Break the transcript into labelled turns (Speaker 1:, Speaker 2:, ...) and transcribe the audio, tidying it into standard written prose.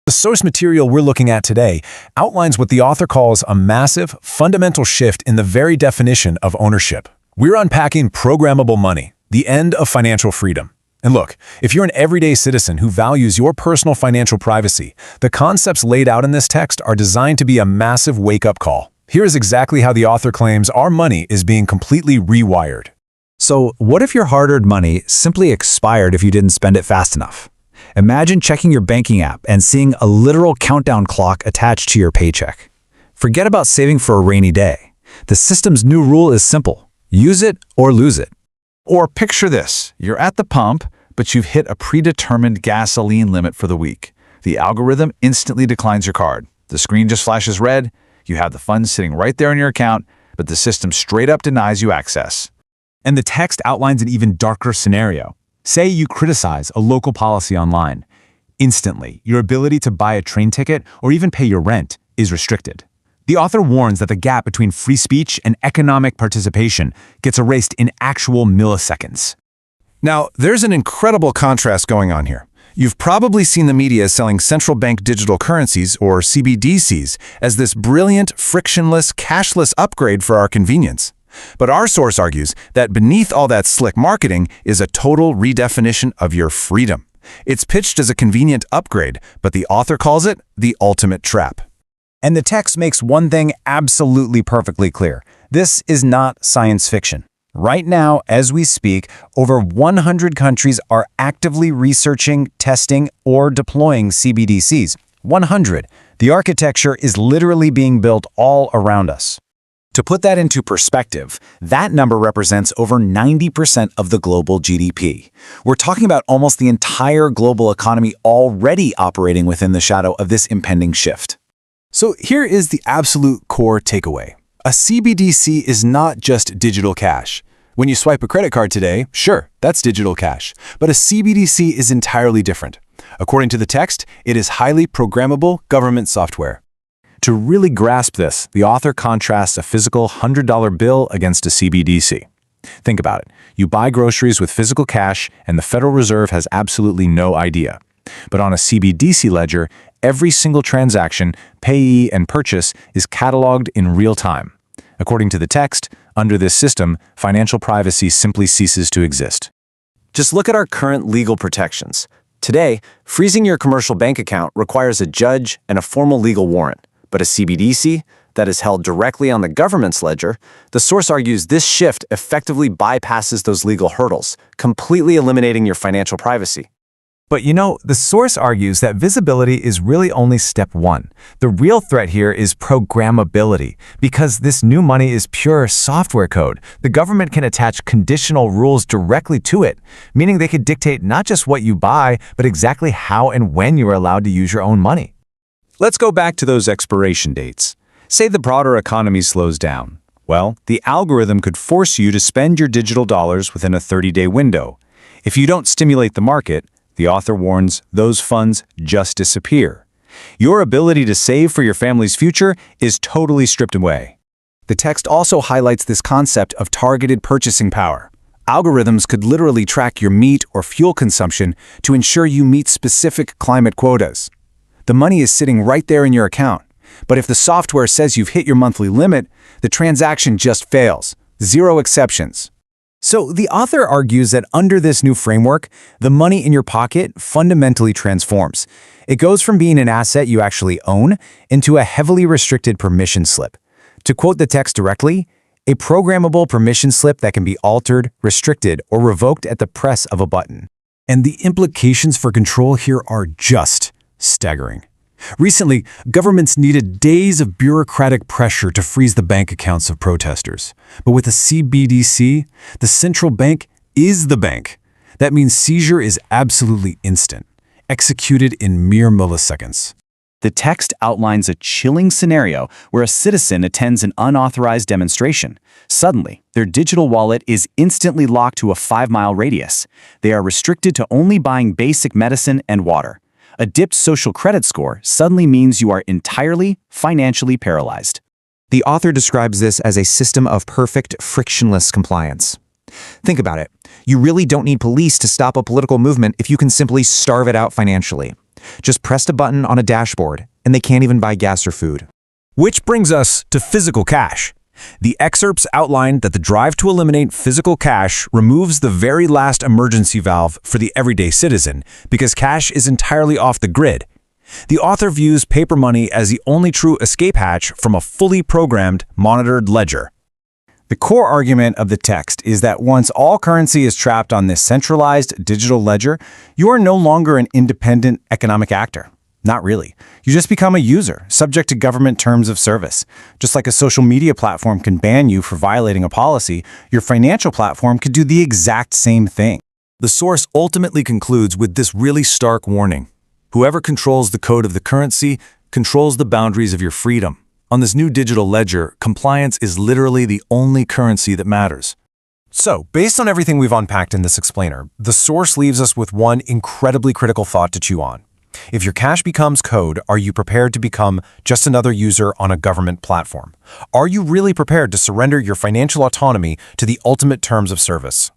Speaker 1: The source material we're looking at today outlines what the author calls a massive, fundamental shift in the very definition of ownership. We're unpacking programmable money, the end of financial freedom. And look, if you're an everyday citizen who values your personal financial privacy, the concepts laid out in this text are designed to be a massive wake-up call. Here is exactly how the author claims our money is being completely rewired.
Speaker 2: So, what if your hard-earned money simply expired if you didn't spend it fast enough? Imagine checking your banking app and seeing a literal countdown clock attached to your paycheck. Forget about saving for a rainy day. The system's new rule is simple: use it or lose it.
Speaker 3: Or picture this: you're at the pump, but you've hit a predetermined gasoline limit for the week. The algorithm instantly declines your card. The screen just flashes red. You have the funds sitting right there in your account, but the system straight up denies you access.
Speaker 4: And the text outlines an even darker scenario. Say you criticize a local policy online. Instantly, your ability to buy a train ticket or even pay your rent is restricted. The author warns that the gap between free speech and economic participation gets erased in actual milliseconds.
Speaker 1: Now, there's an incredible contrast going on here. You've probably seen the media selling Central Bank Digital Currencies, or CBDCs, as this brilliant, frictionless, cashless upgrade for our convenience. But our source argues that beneath all that slick marketing is a total redefinition of your freedom. It's pitched as a convenient upgrade, but the author calls it the ultimate trap.
Speaker 5: And the text makes one thing absolutely perfectly clear. This is not science fiction. Right now, as we speak, over 100 countries are actively researching, testing, or deploying CBDCs. 100. The architecture is literally being built all around us. To put that into perspective, that number represents over 90% of the global GDP. We're talking about almost the entire global economy already operating within the shadow of this impending shift.
Speaker 4: So here is the absolute core takeaway. A CBDC is not just digital cash. When you swipe a credit card today, sure, that's digital cash. But a CBDC is entirely different. According to the text, it is highly programmable government software. To really grasp this, the author contrasts a physical $100 bill against a CBDC. Think about it. You buy groceries with physical cash, and the Federal Reserve has absolutely no idea. But on a CBDC ledger, every single transaction, payee, and purchase is cataloged in real time. According to the text, under this system, financial privacy simply ceases to exist.
Speaker 5: Just look at our current legal protections. Today, freezing your commercial bank account requires a judge and a formal legal warrant. But a CBDC that is held directly on the government's ledger, the source argues this shift effectively bypasses those legal hurdles, completely eliminating your financial privacy.
Speaker 4: But the source argues that visibility is really only step one. The real threat here is programmability. Because this new money is pure software code, the government can attach conditional rules directly to it, meaning they could dictate not just what you buy, but exactly how and when you are allowed to use your own money.
Speaker 1: Let's go back to those expiration dates. Say the broader economy slows down. Well, the algorithm could force you to spend your digital dollars within a 30-day window. If you don't stimulate the market, the author warns those funds just disappear. Your ability to save for your family's future is totally stripped away.
Speaker 5: The text also highlights this concept of targeted purchasing power. Algorithms could literally track your meat or fuel consumption to ensure you meet specific climate quotas. The money is sitting right there in your account. But if the software says you've hit your monthly limit, the transaction just fails. Zero exceptions. So the author argues that under this new framework, the money in your pocket fundamentally transforms. It goes from being an asset you actually own into a heavily restricted permission slip. To quote the text directly, a programmable permission slip that can be altered, restricted, or revoked at the press of a button.
Speaker 1: And the implications for control here are just staggering. Recently, governments needed days of bureaucratic pressure to freeze the bank accounts of protesters. But with a CBDC, the central bank is the bank. That means seizure is absolutely instant, executed in mere milliseconds.
Speaker 6: The text outlines a chilling scenario where a citizen attends an unauthorized demonstration. Suddenly, their digital wallet is instantly locked to a 5-mile radius. They are restricted to only buying basic medicine and water. A dipped social credit score suddenly means you are entirely financially paralyzed.
Speaker 2: The author describes this as a system of perfect, frictionless compliance. Think about it. You really don't need police to stop a political movement if you can simply starve it out financially.
Speaker 7: Just pressed a button on a dashboard, and they can't even buy gas or food.
Speaker 1: Which brings us to physical cash. The excerpts outline that the drive to eliminate physical cash removes the very last emergency valve for the everyday citizen because cash is entirely off the grid. The author views paper money as the only true escape hatch from a fully programmed, monitored ledger.
Speaker 5: The core argument of the text is that once all currency is trapped on this centralized digital ledger, you are no longer an independent economic actor. Not really. You just become a user, subject to government terms of service. Just like a social media platform can ban you for violating a policy, your financial platform could do the exact same thing.
Speaker 4: The source ultimately concludes with this really stark warning. Whoever controls the code of the currency controls the boundaries of your freedom. On this new digital ledger, compliance is literally the only currency that matters.
Speaker 1: So, based on everything we've unpacked in this explainer, the source leaves us with one incredibly critical thought to chew on. If your cash becomes code, are you prepared to become just another user on a government platform? Are you really prepared to surrender your financial autonomy to the ultimate terms of service?